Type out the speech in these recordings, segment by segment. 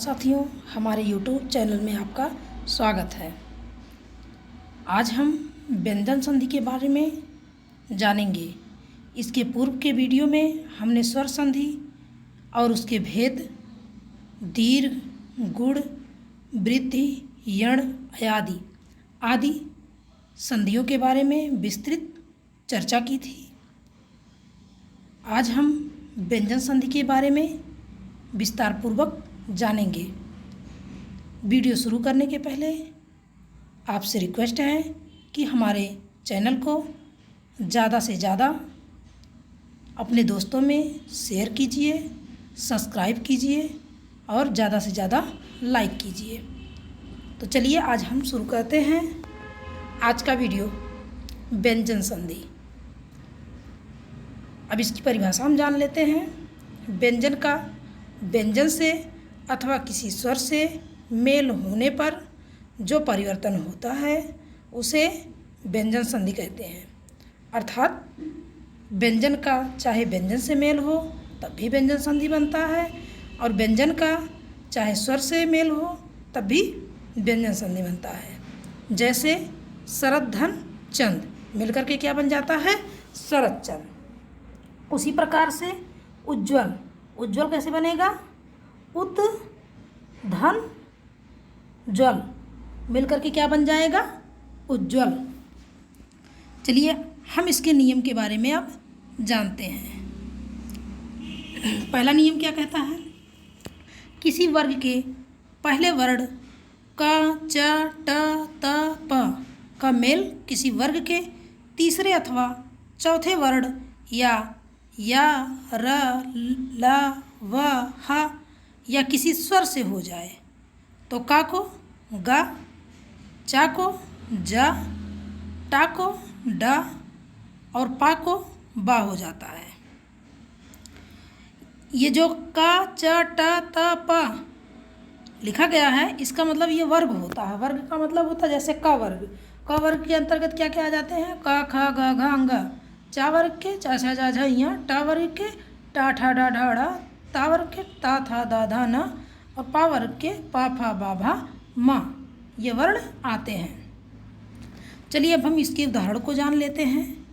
साथियों, हमारे YouTube channel में आपका स्वागत है। आज हम व्यंजन संधि के बारे में जानेंगे। इसके पूर्व के वीडियो में हमने स्वर संधि और उसके भेद, दीर्घ, गुण, वृद्धि, यण आदि संधियों के बारे में विस्तृत चर्चा की थी। आज हम व्यंजन संधि के बारे में विस्तार पूर्वक जानेंगे। वीडियो शुरू करने के पहले आपसे रिक्वेस्ट है कि हमारे चैनल को ज़्यादा से ज़्यादा अपने दोस्तों में शेयर कीजिए, सब्सक्राइब कीजिए और ज़्यादा से ज़्यादा लाइक कीजिए। तो चलिए आज हम शुरू करते हैं आज का वीडियो, व्यंजन संधि। अब इसकी परिभाषा हम जान लेते हैं। व्यंजन का व्यंजन से अथवा किसी स्वर से मेल होने पर जो परिवर्तन होता है उसे व्यंजन संधि कहते हैं। अर्थात व्यंजन का चाहे व्यंजन से मेल हो तब भी व्यंजन संधि बनता है, और व्यंजन का चाहे स्वर से मेल हो तब भी व्यंजन संधि बनता है। जैसे शरद धन चंद मिलकर के क्या बन जाता है? शरद चंद। उसी प्रकार से उज्ज्वल कैसे बनेगा? उत धन ज्वल मिलकर के क्या बन जाएगा? उज्ज्वल। चलिए हम इसके नियम के बारे में अब जानते हैं। पहला नियम क्या कहता है? किसी वर्ग के पहले वर्ण क, च, ट, त, प का मेल किसी वर्ग के तीसरे अथवा चौथे वर्ण या र, ल, व, ह या किसी स्वर से हो जाए तो का को गा, चा को जा, टा को डा और पा को बा हो जाता है। ये जो का, च, ट, त, प लिखा गया है, इसका मतलब ये वर्ग होता है। वर्ग का मतलब होता है जैसे क वर्ग के अंतर्गत क्या क्या आ जाते हैं? क, ख, ग, घ, अंग। चा वर्ग के चा, छा, जा, झ, ञ। टा वर्ग के टा, ठा, डा, ढा, ढ़। ता वर्ग के ता, था, दा, धा, न। और पा वर्ग के पा, फा, बा, भा, मा ये वर्ण आते हैं। चलिए अब हम इसके उदाहरण को जान लेते हैं।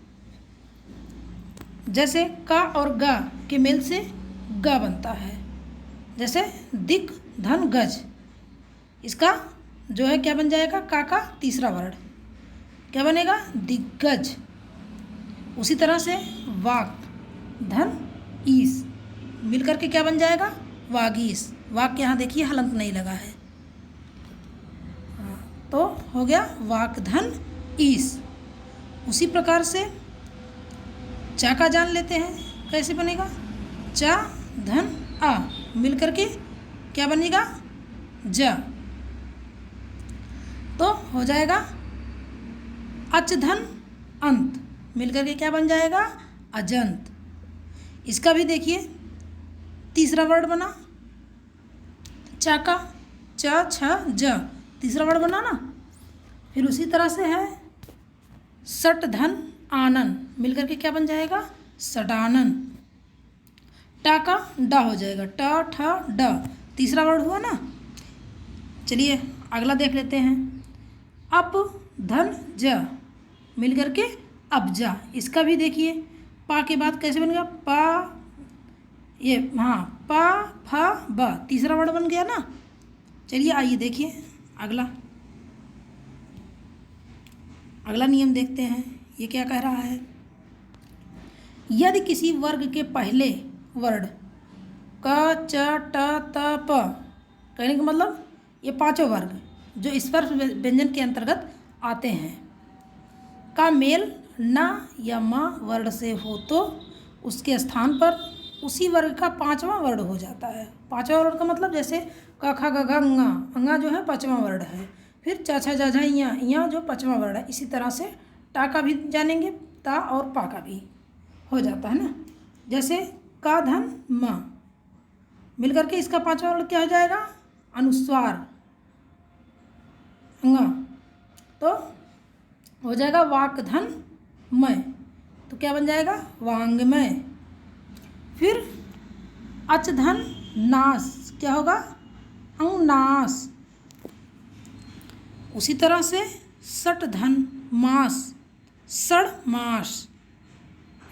जैसे का और गा के मेल से गा बनता है। जैसे दिक धन गज, इसका जो है क्या बन जाएगा? का तीसरा वर्ण क्या बनेगा? दिग्गज। उसी तरह से वाक धन ईस मिलकर के क्या बन जाएगा? वागीस। वाक यहाँ देखिए हलंत नहीं लगा है, तो हो गया वाक धन ईस। उसी प्रकार से चा का जान लेते हैं कैसे बनेगा? चा धन आ मिलकर के क्या बनेगा? जा। तो हो जाएगा अच धन अंत मिलकर के क्या बन जाएगा? अजंत। इसका भी देखिए तीसरा वर्ड बना चा का, च, छ, ज तीसरा वर्ड बना ना। फिर उसी तरह से है सट धन आनन मिलकर के क्या बन जाएगा? सटानन। टा का डा हो जाएगा, ट, ठ, ड तीसरा वर्ड हुआ ना। चलिए अगला देख लेते हैं। अप धन ज मिलकर के अबजा। इसका भी देखिए पा के बाद कैसे बनेगा? पा, ये हाँ पा, फा, ब तीसरा वर्ड बन गया ना। चलिए आइए देखिए अगला नियम देखते हैं। ये क्या कह रहा है? यदि किसी वर्ग के पहले वर्ण क, च, ट, त, प कहने का मतलब ये पांचों वर्ग जो इस स्वर व्यंजन के अंतर्गत आते हैं का मेल न या म वर्ण से हो तो उसके स्थान पर उसी वर्ग का पांचवा वर्ण हो जाता है। पांचवा वर्ण का मतलब जैसे क, ख, ग, घ, अंगा जो है पांचवा वर्ण है। फिर च, छ, ज, झ, ञ जो पांचवा वर्ण है। इसी तरह से टा का भी जानेंगे, ता और पा का भी हो जाता है ना। जैसे का धन म मिलकर के इसका पांचवा वर्ण क्या हो जाएगा? अनुस्वार अंगा। तो हो जाएगा वाक धन मय, तो क्या बन जाएगा? वांग्मय। फिर अच धन नास क्या होगा? नास। उसी तरह से सट धन मास, सड़ मास।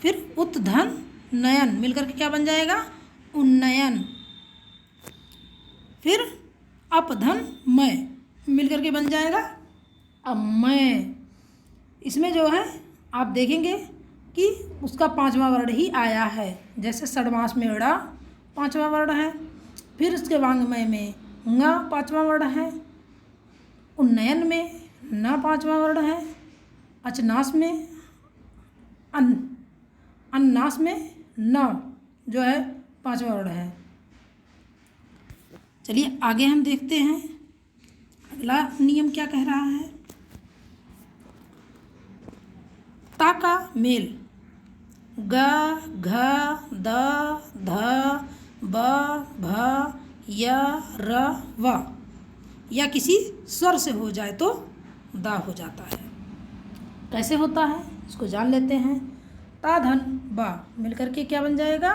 फिर उत धन नयन मिलकर के क्या बन जाएगा, उन्नयन। फिर अपधन मय मिलकर के बन जाएगा अमय। इसमें जो है आप देखेंगे कि उसका 5वां वर्ण ही आया है। जैसे षडमास में ड़ा 5वां वर्ण है, फिर उसके वांग्मय में ङ 5वां वर्ण है, उन्नयन में न 5वां वर्ण है, अचनास में अन्नास में न जो है 5वां वर्ण है। चलिए आगे हम देखते हैं अगला नियम क्या कह रहा है। ता का मेल ग घ द ध ब भ य र व या किसी स्वर से हो जाए तो दा हो जाता है। कैसे होता है इसको जान लेते हैं। ता धन बा मिलकर के क्या बन जाएगा,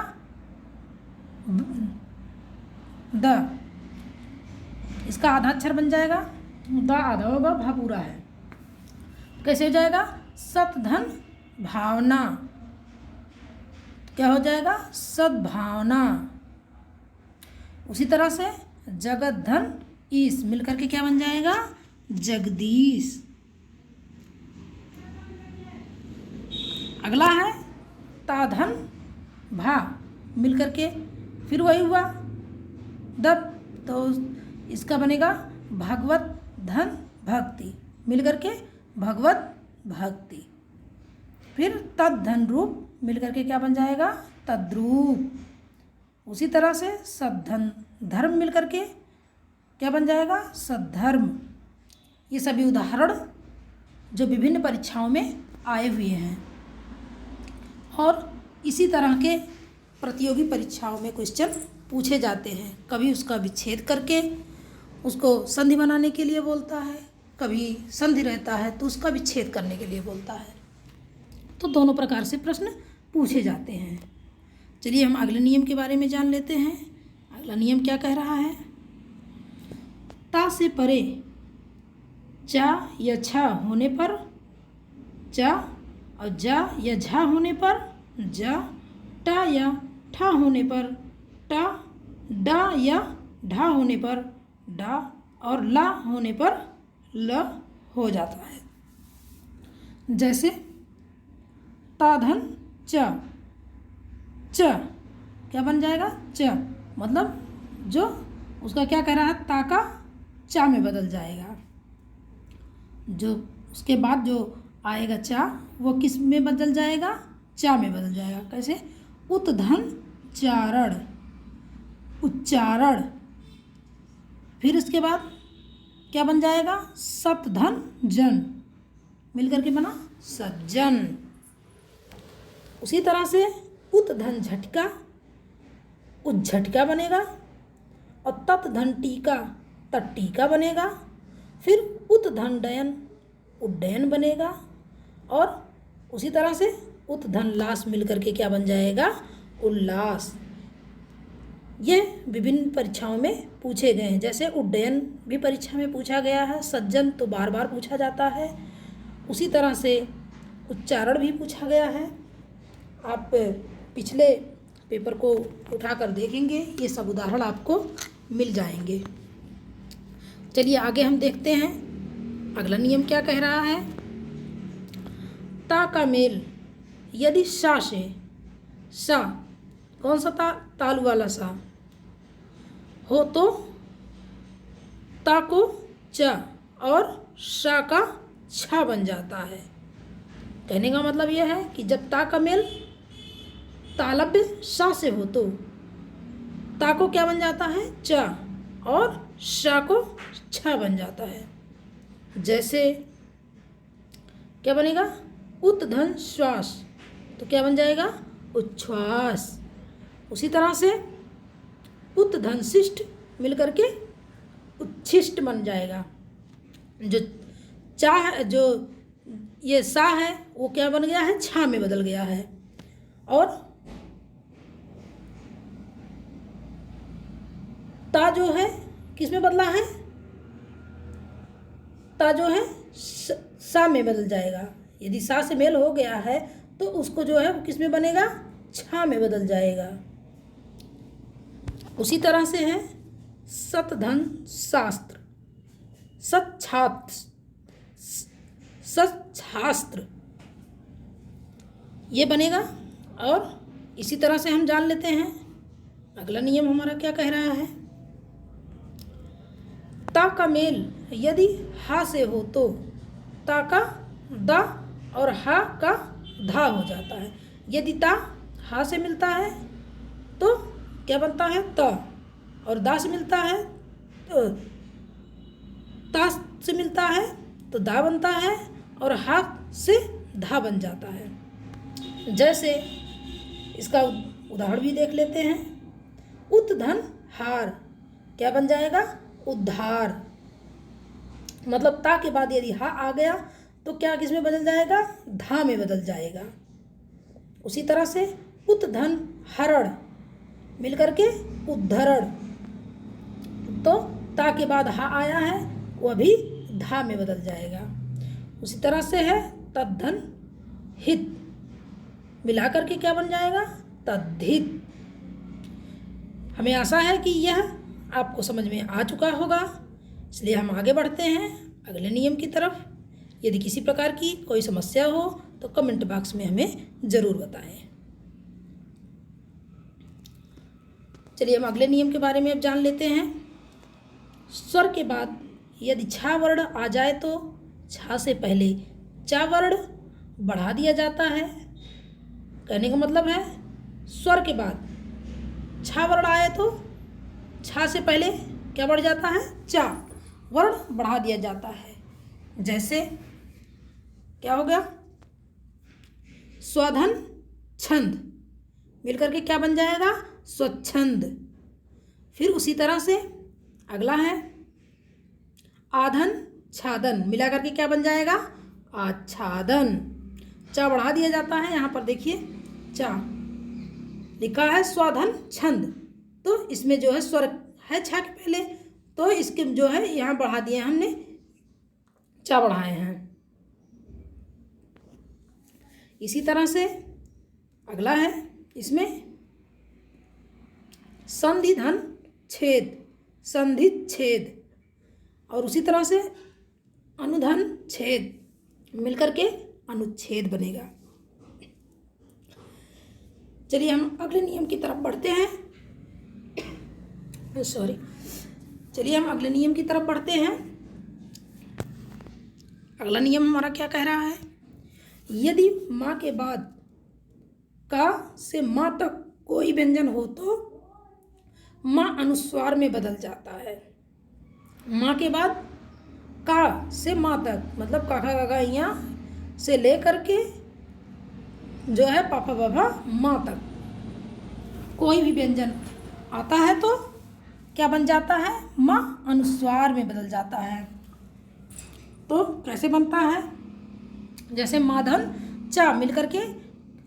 द। इसका आधा अक्षर बन जाएगा, दा आधा होगा, भा पूरा है। कैसे हो जाएगा, सत धन भावना। क्या हो जाएगा, सद्भावना। उसी तरह से जगत धन ईश मिलकर के क्या बन जाएगा, जगदीश। अगला है ता धन भा मिलकर के फिर वही हुआ दब, तो इसका बनेगा भगवत धन भक्ति मिलकर के भगवत भक्ति। फिर तद धन रूप मिलकर के क्या बन जाएगा, तद्रूप। उसी तरह से सद्धन धर्म मिलकर के क्या बन जाएगा, सद्धर्म। ये सभी उदाहरण जो विभिन्न परीक्षाओं में आए हुए हैं और इसी तरह के प्रतियोगी परीक्षाओं में क्वेश्चन पूछे जाते हैं। कभी उसका विच्छेद करके उसको संधि बनाने के लिए बोलता है, कभी संधि रहता है तो उसका विच्छेद करने के लिए बोलता है। तो दोनों प्रकार से प्रश्न पूछे जाते हैं। चलिए हम अगले नियम के बारे में जान लेते हैं। अगला नियम क्या कह रहा है, ता से परे चा या छा होने पर चा और जा या झा होने पर जा, टा या ठा होने पर टा, डा या ढा होने पर डा और ला होने पर ल हो जाता है। जैसे ताधन च, च क्या बन जाएगा, च मतलब जो उसका क्या कह रहा है, ता का चा में बदल जाएगा। जो उसके बाद जो आएगा चा वो किस में बदल जाएगा, चा में बदल जाएगा। कैसे, उत्धन चारण, उच्चारण। फिर इसके बाद क्या बन जाएगा, सतधन जन मिलकर के बना सज्जन। उसी तरह से उत्धन झटका, उज्झटका बनेगा और तत्धन टीका, तट्टीका बनेगा। फिर उत्धन डयन, उड्डयन बनेगा। और उसी तरह से उत्धन लास मिलकर के क्या बन जाएगा, उल्लास। ये विभिन्न परीक्षाओं में पूछे गए हैं। जैसे उड्डयन भी परीक्षा में पूछा गया है, सज्जन तो बार बार पूछा जाता है। उसी तरह से उच्चारण भी पूछा गया है। आप पिछले पेपर को उठाकर देखेंगे, ये सब उदाहरण आपको मिल जाएंगे। चलिए आगे हम देखते हैं अगला नियम क्या कह रहा है। ता का मेल यदि सा से, सा कौन सा ता, तालु वाला सा हो तो ता को च और सा का छा बन जाता है। कहने का मतलब यह है कि जब ता का मेल तालव्य सा से हो तो ता को क्या बन जाता है, च और सा को छा बन जाता है। जैसे क्या बनेगा, उत्धन श्वास तो क्या बन जाएगा, उच्छ्वास। उसी तरह से उत्धन शिष्ट मिलकर के उच्छिष्ट बन जाएगा। जो चा जो ये सा है वो क्या बन गया है, छा में बदल गया है। और ता जो है किस में बदला है, ता जो है सा में बदल जाएगा। यदि सा से मेल हो गया है तो उसको जो है वो किस में बनेगा, छा में बदल जाएगा। उसी तरह से है सतधन शास्त्र, सच्छास्त्र ये बनेगा। और इसी तरह से हम जान लेते हैं अगला नियम हमारा क्या कह रहा है। ता का मेल यदि हा से हो तो ता का दा और हा का धा हो जाता है। यदि ता हा से मिलता है तो क्या बनता है, ता, और दा से मिलता है तो ता से मिलता है तो दा बनता है, और हा से धा बन जाता है। जैसे इसका उदाहरण भी देख लेते हैं। उत्धन हार क्या बन जाएगा, उद्धार। मतलब ता के बाद यदि हा आ गया तो क्या किस में बदल जाएगा, धा में बदल जाएगा। उसी तरह से उत्धन हरण मिलकर के उद्धरण, तो ता के बाद हा आया है वह भी धा में बदल जाएगा। उसी तरह से है तद्धन हित मिलाकर के क्या बन जाएगा, तद्धित। हमें आशा है कि यह आपको समझ में आ चुका होगा, इसलिए हम आगे बढ़ते हैं अगले नियम की तरफ। यदि किसी प्रकार की कोई समस्या हो तो कमेंट बॉक्स में हमें ज़रूर बताएं। चलिए हम अगले नियम के बारे में अब जान लेते हैं। स्वर के बाद यदि छा वर्ण आ जाए तो छा से पहले चा वर्ण बढ़ा दिया जाता है। कहने का मतलब है स्वर के बाद छा वर्ण आए तो छा से पहले क्या बढ़ जाता है, चा वर्ण बढ़ा दिया जाता है। जैसे क्या हो गया, स्वधन छंद मिलकर के क्या बन जाएगा, स्वच्छंद। फिर उसी तरह से अगला है आधन छादन मिलाकर के क्या बन जाएगा, आच्छादन। चा बढ़ा दिया जाता है, यहाँ पर देखिए चा लिखा है स्वधन छंद, तो इसमें जो है स्वर है छा के पहले, तो इसके जो है यहाँ बढ़ा दिए हमने, चा बढ़ाए हैं। इसी तरह से अगला है इसमें संधिधन छेद, संधित छेद, और उसी तरह से अनुधन छेद मिलकर के अनुच्छेद बनेगा। चलिए हम अगले नियम की तरफ बढ़ते हैं। चलिए हम अगले नियम की तरफ बढ़ते हैं। अगला नियम हमारा क्या कह रहा है, यदि माँ के बाद का से माँ तक कोई व्यंजन हो तो माँ अनुस्वार में बदल जाता है। माँ के बाद का से माँ तक मतलब काका काका यहाँ से लेकर के जो है पापा बाबा माँ तक कोई भी व्यंजन आता है तो क्या बन जाता है, माँ अनुस्वार में बदल जाता है। तो कैसे बनता है, जैसे माधन चा मिलकर के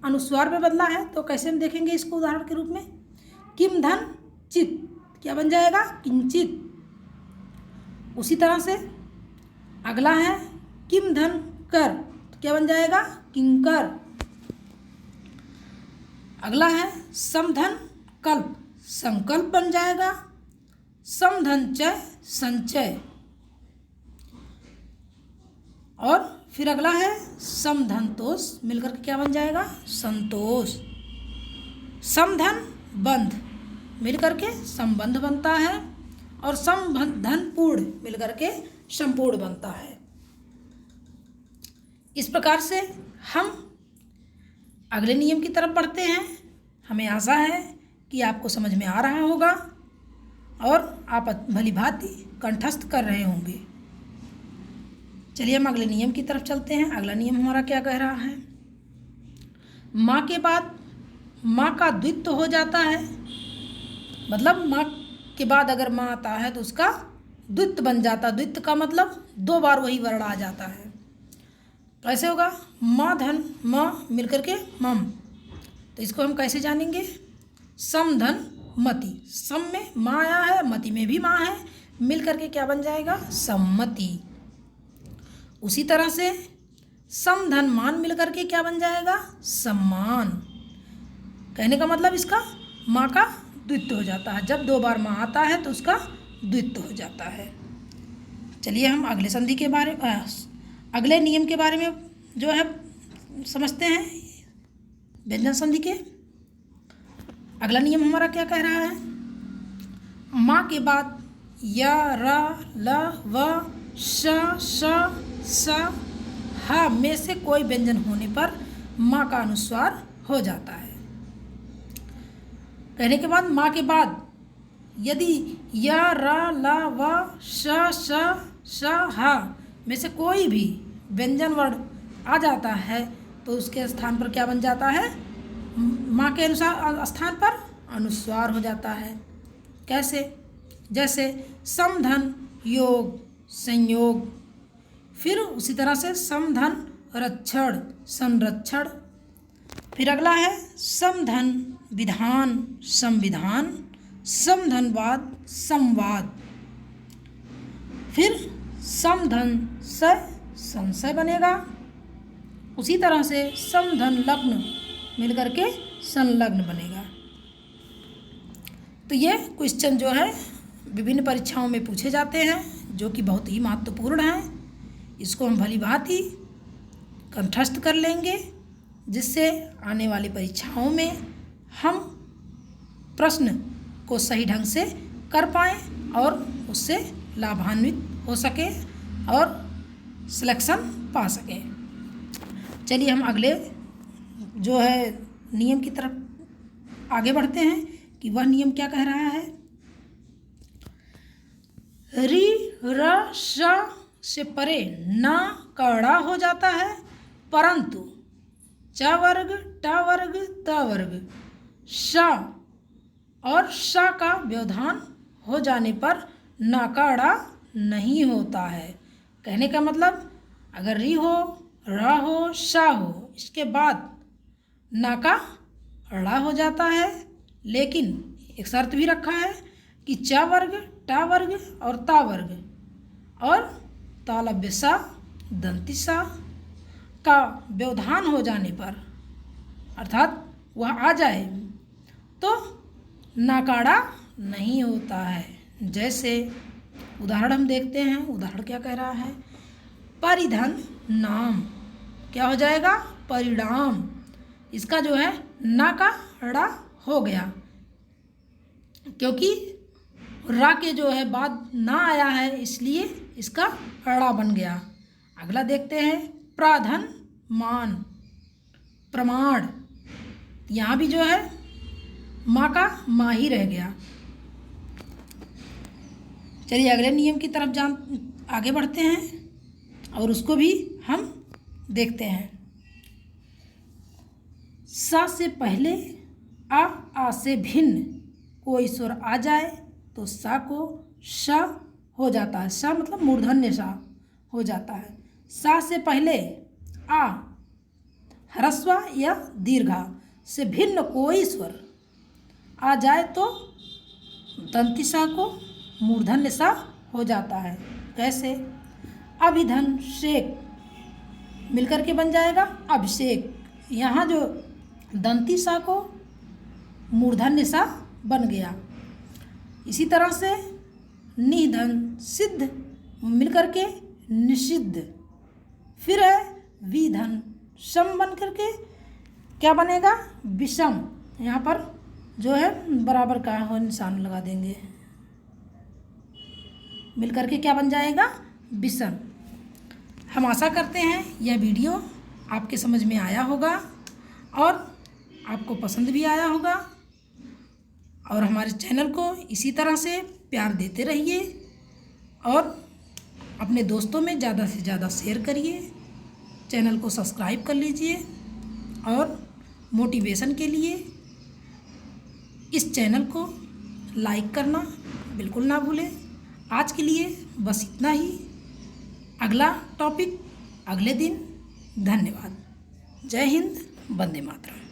अनुस्वार में बदला है, तो कैसे हम देखेंगे इसको उदाहरण के रूप में। किम धन चित क्या बन जाएगा, किंचित। उसी तरह से अगला है किम धन कर तो क्या बन जाएगा, किंकर। अगला है समधन कल्प, संकल्प बन जाएगा। समधन चय संचय। और फिर अगला है समधन तोष मिलकर के क्या बन जाएगा, संतोष। समधन बंध मिलकर के संबंध बनता है, और संबंधन पूर्ण मिलकर के संपूर्ण बनता है। इस प्रकार से हम अगले नियम की तरफ बढ़ते हैं। हमें आशा है कि आपको समझ में आ रहा होगा और आप भली भांति कंठस्थ कर रहे होंगे। चलिए हम अगले नियम की तरफ चलते हैं। अगला नियम हमारा क्या कह रहा है, माँ के बाद माँ का द्वित्व हो जाता है। मतलब माँ के बाद अगर माँ आता है तो उसका द्वित्व बन जाता है। द्वित्व का मतलब दो बार वही वर्ण आ जाता है। कैसे होगा, माँ धन माँ मिलकर के मम, तो इसको हम कैसे जानेंगे, सम धन मति। सम में माँ आया है, मति में भी माँ है, मिल करके क्या बन जाएगा? सम्मति। उसी तरह से सम धन मान मिल करके क्या बन जाएगा? सम्मान। कहने का मतलब इसका माँ का द्वित्व हो जाता है। जब 2 बार माँ आता है तो उसका द्वित्व हो जाता है। चलिए हम अगले संधि के बारे अगले नियम के बारे में जो है समझते हैं व्यंजन संधि के। अगला नियम हमारा क्या कह रहा है? माँ के बाद या, रा, ल, व, श, स, ह में से कोई व्यंजन होने पर माँ का अनुस्वार हो जाता है। कहने के बाद माँ के बाद यदि या, रा, ला, व, श, ह में से कोई भी व्यंजन वर्ण आ जाता है तो उसके स्थान पर क्या बन जाता है? माँ के अनुसार स्थान पर अनुस्वार हो जाता है। कैसे? जैसे समधन योग संयोग, फिर उसी तरह से समधन रक्षण संरक्षण, फिर अगला है समधन विधान संविधान, समधनवाद संवाद, फिर समधन से संशय बनेगा। उसी तरह से समधन लग्न मिलकर के संलग्न बनेगा। तो ये क्वेश्चन जो है विभिन्न परीक्षाओं में पूछे जाते हैं जो कि बहुत ही महत्वपूर्ण हैं। इसको हम भली भांति कंठस्थ कर लेंगे जिससे आने वाली परीक्षाओं में हम प्रश्न को सही ढंग से कर पाएँ और उससे लाभान्वित हो सके और सिलेक्शन पा सकें। चलिए हम अगले जो है नियम की तरफ आगे बढ़ते हैं कि वह नियम क्या कह रहा है। रि, र, श से परे ना कड़ा हो जाता है, परंतु च वर्ग, ट वर्ग, त वर्ग, श और श का व्यवधान हो जाने पर ना कड़ा नहीं होता है। कहने का मतलब अगर रि हो, र हो, श हो, इसके बाद ना का अड़ा हो जाता है, लेकिन एक शर्त भी रखा है कि च वर्ग, ट वर्ग और ता वर्ग और तालव्य सा, दंती सा का व्यवधान हो जाने पर अर्थात वह आ जाए तो नाकाड़ा नहीं होता है। जैसे उदाहरण हम देखते हैं। उदाहरण क्या कह रहा है? परिधन नाम क्या हो जाएगा? परिणाम। इसका जो है ना का ड़ा हो गया क्योंकि रा के जो है बाद ना आया है इसलिए इसका ड़ा बन गया। अगला देखते हैं प्राधन मान प्रमाण। यहाँ भी जो है माँ का माँ ही रह गया। चलिए अगले नियम की तरफ आगे बढ़ते हैं और उसको भी हम देखते हैं। सा से पहले आ से भिन्न कोई स्वर आ जाए तो सा को श हो जाता है। सा मतलब मूर्धन्य सा हो जाता है। सा से पहले आ ह्रस्व या दीर्घा से भिन्न कोई स्वर आ जाए तो दंती सा को मूर्धन्य सा हो जाता है। कैसे? अभिधन शेक मिलकर के बन जाएगा अभिषेक। यहाँ जो दंती सा को मूर्धन्य सा बन गया। इसी तरह से निधन सिद्ध मिलकर के निषिद्ध, फिर है विधन सम बन करके क्या बनेगा? विषम। यहाँ पर जो है बराबर का हो निशान लगा देंगे, मिलकर के क्या बन जाएगा? विषम। हम आशा करते हैं यह वीडियो आपके समझ में आया होगा और आपको पसंद भी आया होगा और हमारे चैनल को इसी तरह से प्यार देते रहिए और अपने दोस्तों में ज़्यादा से ज़्यादा शेयर करिए। चैनल को सब्सक्राइब कर लीजिए और मोटिवेशन के लिए इस चैनल को लाइक करना बिल्कुल ना भूलें। आज के लिए बस इतना ही। अगला टॉपिक अगले दिन। धन्यवाद। जय हिंद, वंदे मातरम।